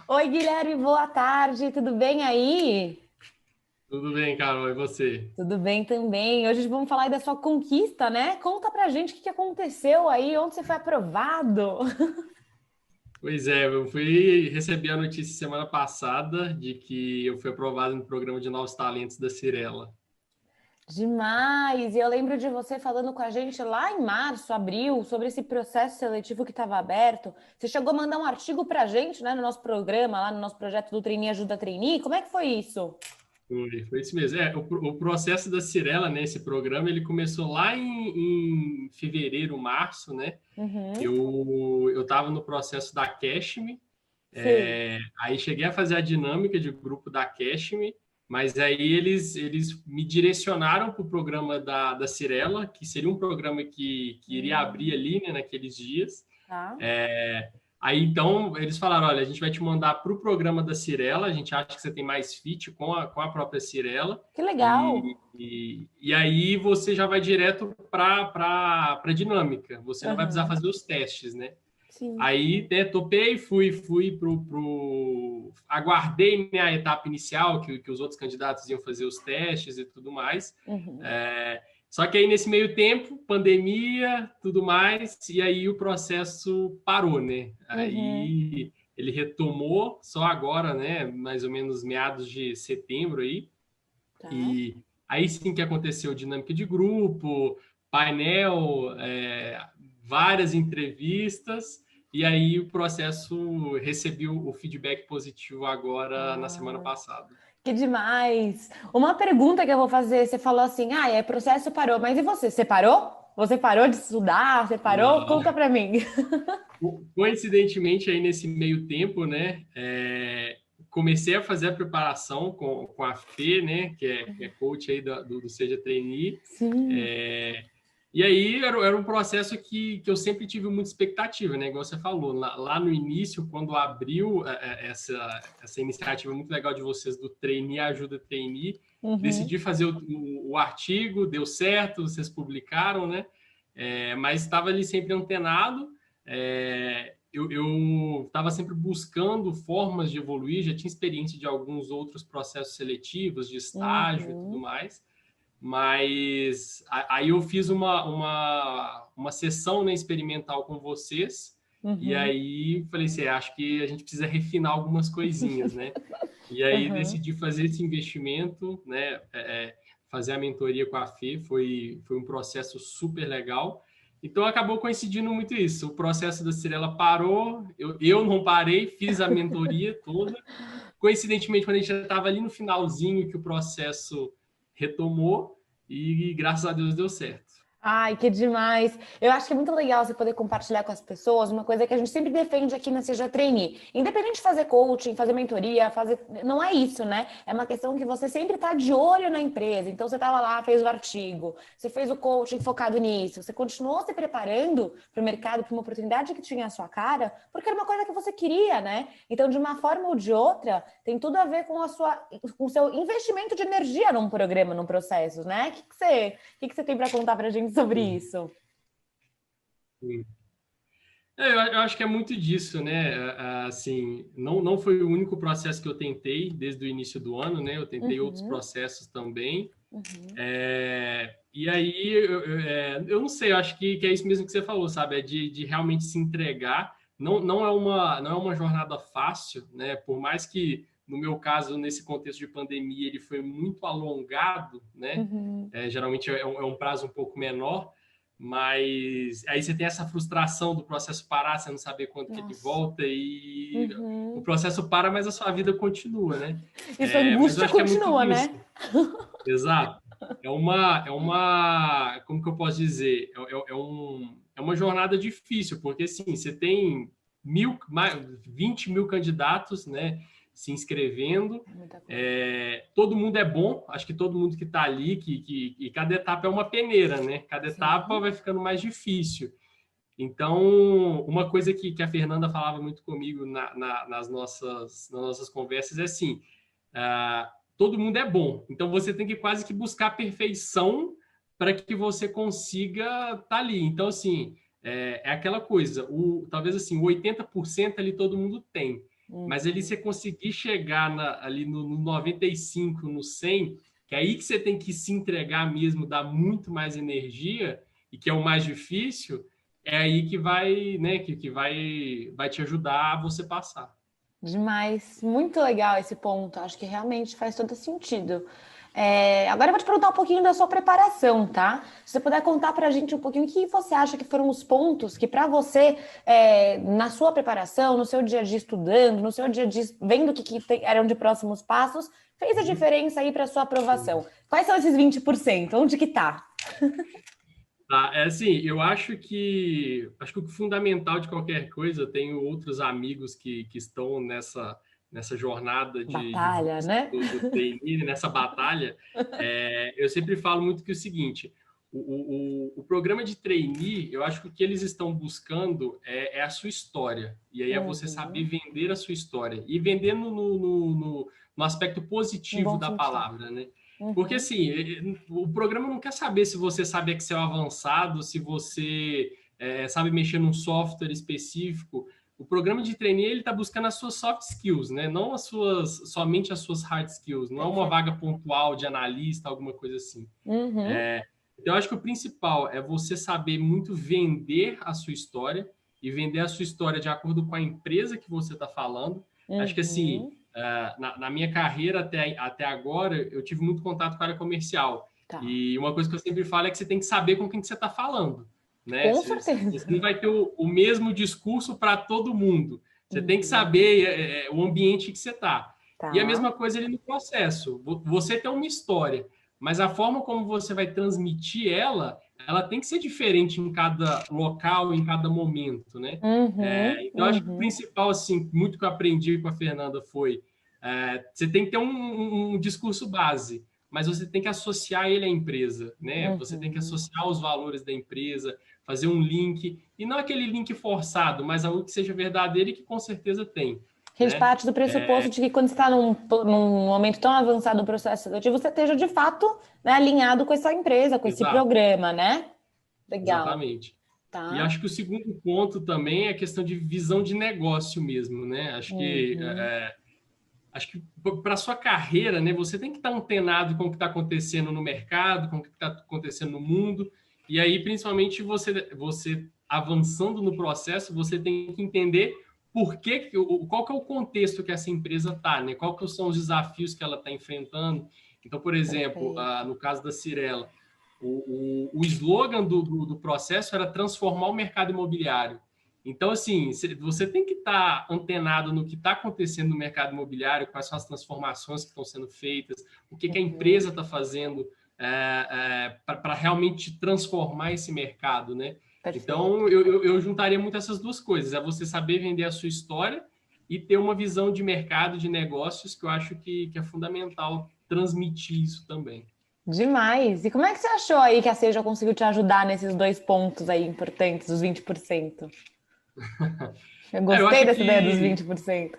Oi, Guilherme, boa tarde, tudo bem aí? Tudo bem, Carol, e você? Tudo bem também. Hoje vamos falar aí da sua conquista, né? Conta pra gente o que aconteceu aí, onde você foi aprovado. Pois é, eu fui receber a notícia semana passada de que eu fui aprovado no programa de Novos Talentos da Cirela. Demais! E eu lembro de você falando com a gente lá em março, abril, sobre esse processo seletivo que estava aberto. Você chegou a mandar um artigo pra gente, né, no nosso programa, lá no nosso projeto do Trainee Ajuda Trainee. Como é que foi isso? Foi isso mesmo. O processo da Cirela, né, esse programa, ele começou lá em fevereiro, março, né? Uhum. Eu estava no processo da Cashme. Sim. Aí cheguei a fazer a dinâmica de grupo da Cashme, mas aí eles me direcionaram para o programa da Cirela, que seria um programa que iria abrir Hum, ali, né, naqueles dias. tá. Aí então eles falaram: olha, a gente vai te mandar para o programa da Cirela, a gente acha que você tem mais fit com a própria Cirela, Que legal. e aí você já vai direto para a dinâmica, você não vai precisar Aham. fazer os testes, né? Sim. Aí, né, topei, fui aguardei, né, a etapa inicial, que os outros candidatos iam fazer os testes e tudo mais. Uhum. Só que aí, nesse meio tempo, pandemia, tudo mais, e aí o processo parou, né? Uhum. Aí ele retomou só agora, né, mais ou menos meados de setembro aí, Tá. e aí sim que aconteceu dinâmica de grupo, painel, várias entrevistas, e aí o processo recebeu o feedback positivo agora na semana Ah, passada. que demais! Uma pergunta que eu vou fazer, você falou assim, processo parou, mas e você? Você parou? Você parou de estudar? Você parou? Não. Conta pra mim. Coincidentemente, aí nesse meio tempo, né, comecei a fazer a preparação com a Fê, né, que é coach aí do Seja Trainee. Sim. É, e aí era um processo que eu sempre tive muita expectativa, né? Igual você falou, lá no início, quando abriu essa iniciativa muito legal de vocês do Trainee Ajuda Trainee, Uhum. decidi fazer o artigo, deu certo, vocês publicaram, né? Mas estava ali sempre antenado. Eu estava sempre buscando formas de evoluir, já tinha experiência de alguns outros processos seletivos, de estágio e tudo Uhum. mais, mas aí eu fiz uma sessão, né, experimental com vocês, e Uhum. aí falei assim, acho que a gente precisa refinar algumas coisinhas, né? E aí Uhum. decidi fazer esse investimento, né? Fazer a mentoria com a Fê foi um processo super legal. Então acabou coincidindo muito isso. O processo da Cirela parou, eu não parei, fiz a mentoria toda. Coincidentemente, quando a gente já estava ali no finalzinho que o processo retomou, e graças a Deus deu certo. Ai, que demais. Eu acho que é muito legal você poder compartilhar com as pessoas uma coisa que a gente sempre defende aqui na Seja Trainee. Independente de fazer coaching, fazer mentoria, fazer. Não é isso, né? É uma questão que você sempre está de olho na empresa. Então, você estava lá, fez o artigo, você fez o coaching focado nisso, você continuou se preparando para o mercado, para uma oportunidade que tinha a sua cara, porque era uma coisa que você queria, né? Então, de uma forma ou de outra, tem tudo a ver com com o seu investimento de energia num programa, num processo, né? O que você tem para contar para a gente sobre Sim, isso? sim. Eu acho que é muito disso, né? Assim, não foi o único processo que eu tentei desde o início do ano, né? Eu tentei outros Uhum, processos também. uhum, E aí, eu não sei, eu acho que é isso mesmo que você falou, sabe? É de realmente se entregar. Não é uma jornada fácil, né? Por mais que, no meu caso, nesse contexto de pandemia, ele foi muito alongado, né? uhum. Geralmente é um prazo um pouco menor, mas aí você tem essa frustração do processo parar, você não saber quando que ele Nossa. volta, e o Uhum. processo para, mas a sua vida continua, né? E sua Mas eu angústia acho que é muito continua, disso. né? Exato. Como que eu posso dizer? É uma jornada difícil, porque assim, você tem 20 mil candidatos, né, se inscrevendo. É muita coisa. Todo mundo é bom, acho que todo mundo que está ali, e cada etapa é uma peneira, né? Cada etapa Sim. vai ficando mais difícil. Então, uma coisa que a Fernanda falava muito comigo nas nossas conversas é assim: todo mundo é bom, então você tem que quase que buscar a perfeição para que você consiga estar ali. Então, assim, é aquela coisa: talvez assim, o 80% ali todo mundo tem. mas ali você conseguir chegar ali no 95, no 100, que é aí que você tem que se entregar mesmo, dar muito mais energia, e que é o mais difícil, é aí que vai, né, que vai te ajudar a você passar. Demais, muito legal esse ponto. Acho que realmente faz todo sentido. Agora eu vou te perguntar um pouquinho da sua preparação, tá? Se você puder contar para a gente um pouquinho o que você acha que foram os pontos que para você, na sua preparação, no seu dia a dia estudando, no seu dia a dia vendo o que eram de próximos passos, fez a diferença aí para sua aprovação. Quais são esses 20%? Onde que tá? Tá, é assim, eu acho que o fundamental de qualquer coisa, eu tenho outros amigos que estão nessa jornada de Batalha, né? do trainee, nessa batalha. Eu sempre falo muito que é o seguinte, o programa de trainee, eu acho que o que eles estão buscando é a sua história, e aí é você saber vender a sua história, e vender no aspecto Um positivo bom da sentido. palavra, né? Porque, assim, o programa não quer saber se você sabe Excel avançado, se você sabe mexer num software específico. O programa de trainee, ele está buscando as suas soft skills, né? Não somente as suas hard skills. Não é uma vaga pontual de analista, alguma coisa assim. Então, eu acho que o principal é você saber muito vender a sua história e vender a sua história de acordo com a empresa que você está falando. Acho que, assim, na minha carreira até agora, eu tive muito contato com a área comercial. Tá. E uma coisa que eu sempre falo é que você tem que saber com quem que você está falando. Né? Com certeza. Você não vai ter o mesmo discurso para todo mundo. Você tem que saber o ambiente que você está. Tá. E a mesma coisa ali no processo. Você tem uma história, mas a forma como você vai transmitir ela tem que ser diferente em cada local, em cada momento, né? Então, acho que o principal, assim, muito que eu aprendi com a Fernanda foi você tem que ter um discurso base, mas você tem que associar ele à empresa, né? Você tem que associar os valores da empresa, fazer um link, e não aquele link forçado, mas algo que seja verdadeiro e que com certeza tem. A gente parte do pressuposto de que quando você está num momento tão avançado do processo seletivo, você esteja de fato, né, alinhado com essa empresa, com esse programa, né? Legal. Exatamente. Tá. E acho que o segundo ponto também é a questão de visão de negócio mesmo, né? Acho que para a sua carreira, né, você tem que estar antenado com o que está acontecendo no mercado, com o que está acontecendo no mundo, e aí, principalmente, você avançando no processo, você tem que entender qual que é o contexto que essa empresa está, né? Qual que são os desafios que ela está enfrentando. Então, por exemplo, no caso da Cyrela, o slogan do processo era transformar o mercado imobiliário. Então, assim, você tem que estar antenado no que está acontecendo no mercado imobiliário, quais são as transformações que estão sendo feitas, o que a empresa está fazendo para realmente transformar esse mercado, né? Perfeito. Então, eu juntaria muito essas duas coisas, é você saber vender a sua história e ter uma visão de mercado, de negócios, que eu acho que é fundamental transmitir isso também. Demais! E como é que você achou aí que a Seja conseguiu te ajudar nesses dois pontos aí importantes, os 20%? Eu gostei dessa ideia dos 20%.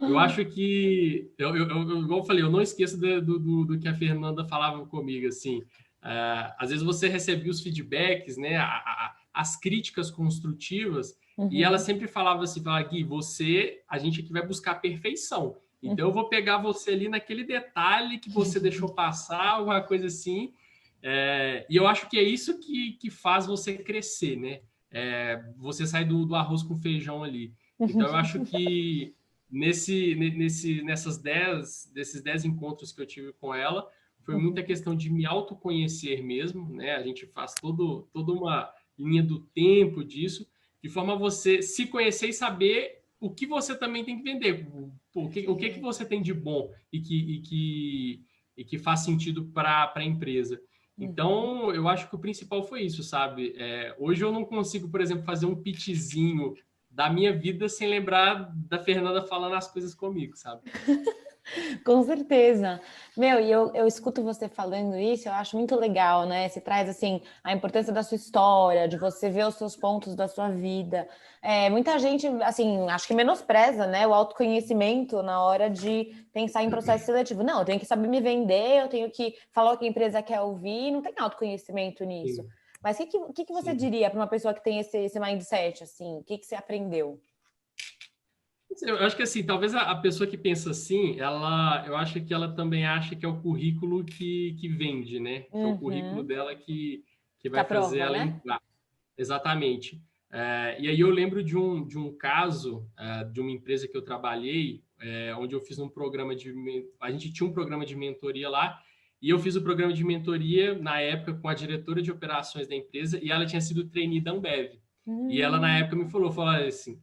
Eu acho que, igual eu falei, eu não esqueço do que a Fernanda falava comigo, assim, às vezes você recebia os feedbacks, né, as críticas construtivas, e ela sempre falava assim, Gui, a gente aqui vai buscar perfeição, então eu vou pegar você ali naquele detalhe que você deixou passar, alguma coisa assim, e eu acho que é isso que faz você crescer, né, você sai do arroz com feijão ali. Então eu acho que desses 10 encontros que eu tive com ela, foi muita questão de me autoconhecer mesmo, né? A gente faz toda uma linha do tempo disso, de forma a você se conhecer e saber o que você também tem que vender, o que você tem de bom e que faz sentido para a empresa. Então, eu acho que o principal foi isso, sabe? Hoje eu não consigo, por exemplo, fazer um pitchzinho da minha vida sem lembrar da Fernanda falando as coisas comigo, sabe? Com certeza. Meu, e eu escuto você falando isso, eu acho muito legal, né? Você traz, assim, a importância da sua história, de você ver os seus pontos da sua vida. Muita gente, assim, acho que menospreza, né? O autoconhecimento na hora de pensar em processo seletivo. Não, eu tenho que saber me vender, eu tenho que falar o que a empresa quer ouvir, não tem autoconhecimento nisso. Sim. Mas o que você diria para uma pessoa que tem esse mindset, assim? O que você aprendeu? Eu acho que assim, talvez a pessoa que pensa assim, eu acho que ela também acha que é o currículo que vende, né? Que é o currículo Uhum. dela que Que vai fazer aprova, ela né? entrar. Exatamente. E aí eu lembro de um caso de uma empresa que eu trabalhei, onde eu fiz um programa a gente tinha um programa de mentoria lá, e eu fiz o programa de mentoria na época com a diretora de operações da empresa, e ela tinha sido trainee da Ambev. E ela na Hum, época me falou assim,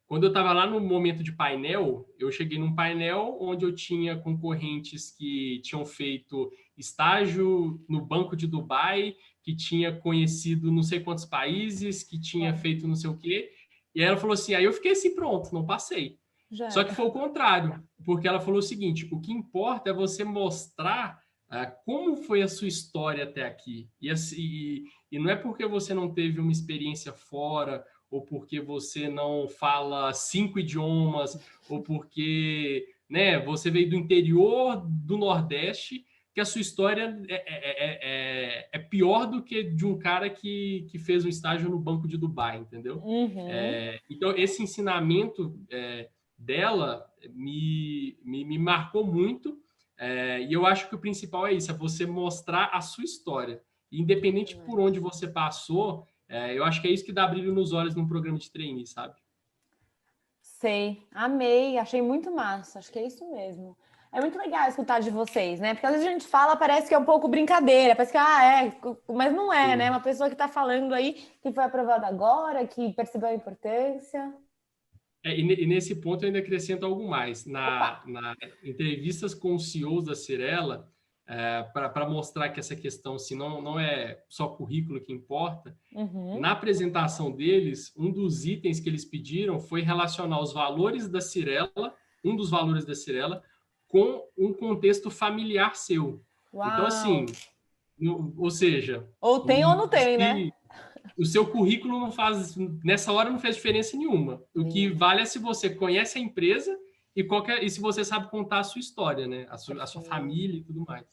quando eu estava lá no momento de painel, eu cheguei num painel onde eu tinha concorrentes que tinham feito estágio no Banco de Dubai, que tinha conhecido não sei quantos países, que tinha é, feito não sei o quê. E aí ela falou assim, aí eu fiquei assim, pronto, não passei. já Só que era. foi o contrário, porque ela falou o seguinte, o que importa é você mostrar como foi a sua história até aqui. E não é porque você não teve uma experiência fora, ou porque você não fala 5 idiomas, ou porque, né, você veio do interior do Nordeste, que a sua história é pior do que de um cara que fez um estágio no Banco de Dubai, entendeu? Uhum. Então, esse ensinamento dela me marcou muito, e eu acho que o principal é isso, é você mostrar a sua história. Independente por Demais. onde você passou, eu acho que é isso que dá brilho nos olhos num programa de trainee, sabe? Sei, amei, achei muito massa, acho que é isso mesmo. É muito legal escutar de vocês, né? Porque às vezes a gente fala, parece que é um pouco brincadeira, parece que, mas não é, né? Sim. Uma pessoa que tá falando aí, que foi aprovada agora, que percebeu a importância. E nesse ponto eu ainda acrescento algo mais. Opa! Na entrevistas com os CEOs da Cirela, para mostrar que essa questão assim, não é só currículo que importa, Uhum. na apresentação deles, um dos itens que eles pediram foi relacionar os valores da Cirela, um dos valores da Cirela, com um contexto familiar seu. Então, Uau! assim, ou seja, Ou tem ou não tem, né? se o seu currículo não faz, nessa hora não fez diferença nenhuma. O que Nenhuma. vale é se você conhece a empresa e se você sabe contar a sua história, né? A sua Perfeito. família e tudo mais.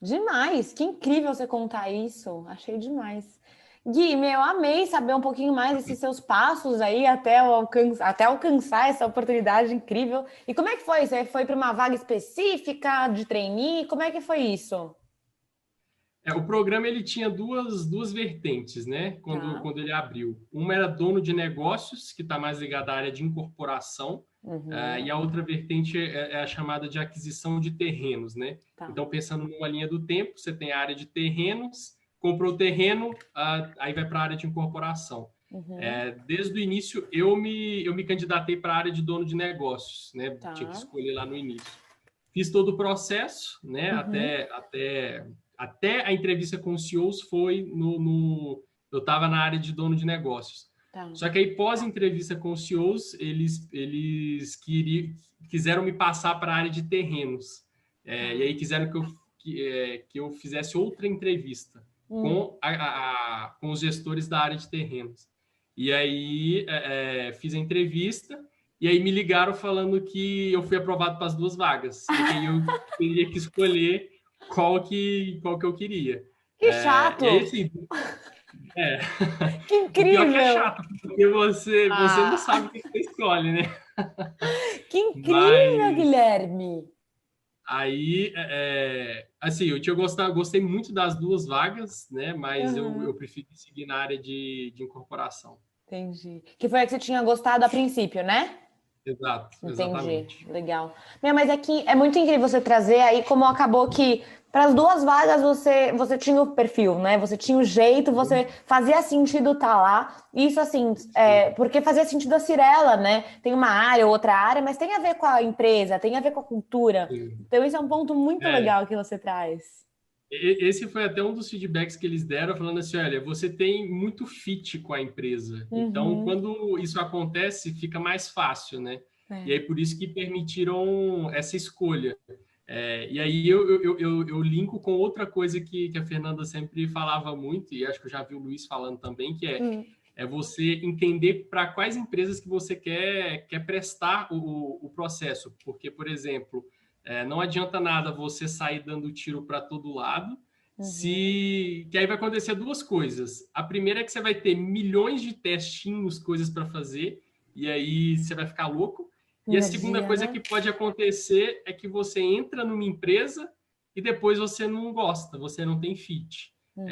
Demais, que incrível você contar isso. Achei demais. Gui, meu, amei saber um pouquinho mais desses seus passos aí até alcançar essa oportunidade incrível. E como é que foi? Você foi para uma vaga específica de trainee? Como é que foi isso? O programa ele tinha duas vertentes, né? Tá. Quando ele abriu. Uma era dono de negócios, que está mais ligada à área de incorporação, Uhum, e a outra vertente é a chamada de aquisição de terrenos, né? tá. Então, pensando numa linha do tempo, você tem a área de terrenos, comprou o terreno, aí vai para a área de incorporação. Uhum, Desde o início, eu me candidatei para a área de dono de negócios, né? Tinha que tá. escolher lá no início. Fiz todo o processo, né? Uhum, Até a entrevista com os CEOs foi eu estava na área de dono de negócios. tá. Só que aí, pós-entrevista com os CEOs, quiseram me passar para a área de terrenos. E Tá. aí quiseram que eu fizesse outra entrevista Hum. com os gestores da área de terrenos. E aí fiz a entrevista, e aí me ligaram falando que eu fui aprovado para as duas vagas, e que aí eu teria que escolher qual que eu queria. Que E aí, chato! assim, é, Que o pior que é incrível! chato, porque você não Ah, sabe o que você escolhe, né? que incrível, Mas Guilherme! aí, assim, gostei muito das duas vagas, né? Mas eu Uhum. prefiro seguir na área de incorporação. Entendi. Que foi a que você tinha gostado a princípio, né? Exato, Entendi. exatamente. Legal. Meu, mas é que é muito incrível você trazer aí como acabou que para as duas vagas você tinha o perfil, né? Você tinha o jeito, você fazia sentido estar lá. Isso assim, Sim, porque fazia sentido a Cirela, né? Tem uma área, outra área, mas tem a ver com a empresa, tem a ver com a cultura. sim. Então isso é um ponto muito É, legal que você traz. esse foi até um dos feedbacks que eles deram, falando assim: olha, você tem muito fit com a empresa. Então, Uhum. quando isso acontece, fica mais fácil, né? E É. aí, por isso que permitiram essa escolha. E aí, eu linko com outra coisa que a Fernanda sempre falava muito, e acho que eu já vi o Luiz falando também, que Hum. é você entender para quais empresas que você quer prestar o processo. Porque, por exemplo, não adianta nada você sair dando tiro para todo lado, Uhum. que aí vai acontecer duas coisas. A primeira é que você vai ter milhões de testinhos, coisas para fazer, e aí você vai ficar louco. E a segunda Energia, coisa né? que pode acontecer é que você entra numa empresa e depois você não gosta, você não tem fit. Uhum.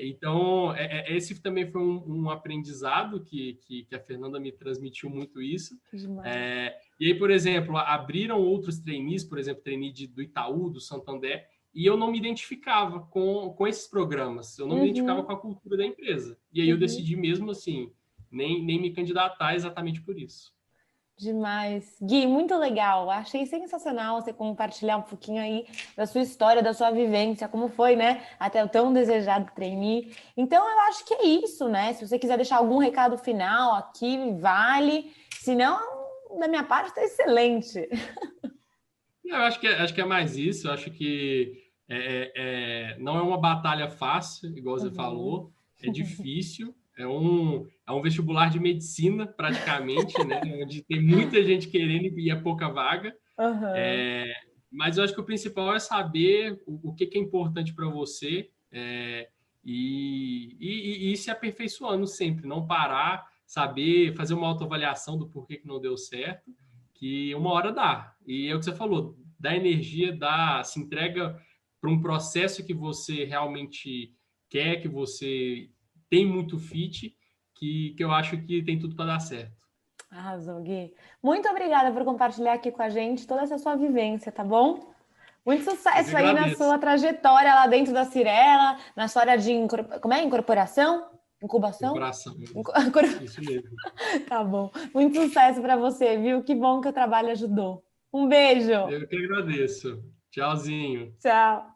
Então, esse também foi um aprendizado que a Fernanda me transmitiu muito isso. Que demais. E aí, por exemplo, abriram outros trainees, por exemplo, trainee do Itaú, do Santander, e eu não me identificava com esses programas, eu não me identificava Uhum. com a cultura da empresa. E aí eu Uhum. decidi mesmo assim, nem me candidatar exatamente por isso. Demais. Gui, muito legal. Achei sensacional você compartilhar um pouquinho aí da sua história, da sua vivência, como foi, né? Até o tão desejado trainee. Então, eu acho que é isso, né? Se você quiser deixar algum recado final aqui, vale. Se não, da minha parte, está excelente. Eu acho que é mais isso, eu acho que não é uma batalha fácil, igual você Uhum. falou, é difícil, é um vestibular de medicina, praticamente, né? Onde tem muita gente querendo e é pouca vaga. Uhum. Mas eu acho que o principal é saber o que é importante para você e ir se aperfeiçoando sempre, não parar, saber fazer uma autoavaliação do porquê que não deu certo, que uma hora dá. E é o que você falou, dá energia, se entrega para um processo que você realmente quer, que você tem muito fit, que eu acho que tem tudo para dar certo. Arrasou, Gui. Muito obrigada por compartilhar aqui com a gente toda essa sua vivência, tá bom? Muito Eu que sucesso aí na agradeço. sua trajetória lá dentro da Cirela, na sua área de como é? Incorporação? Meu Incubação? coração. Isso mesmo. Tá bom. Muito sucesso para você, viu? Que bom que o trabalho ajudou. Um beijo. Eu que agradeço. Tchauzinho. Tchau.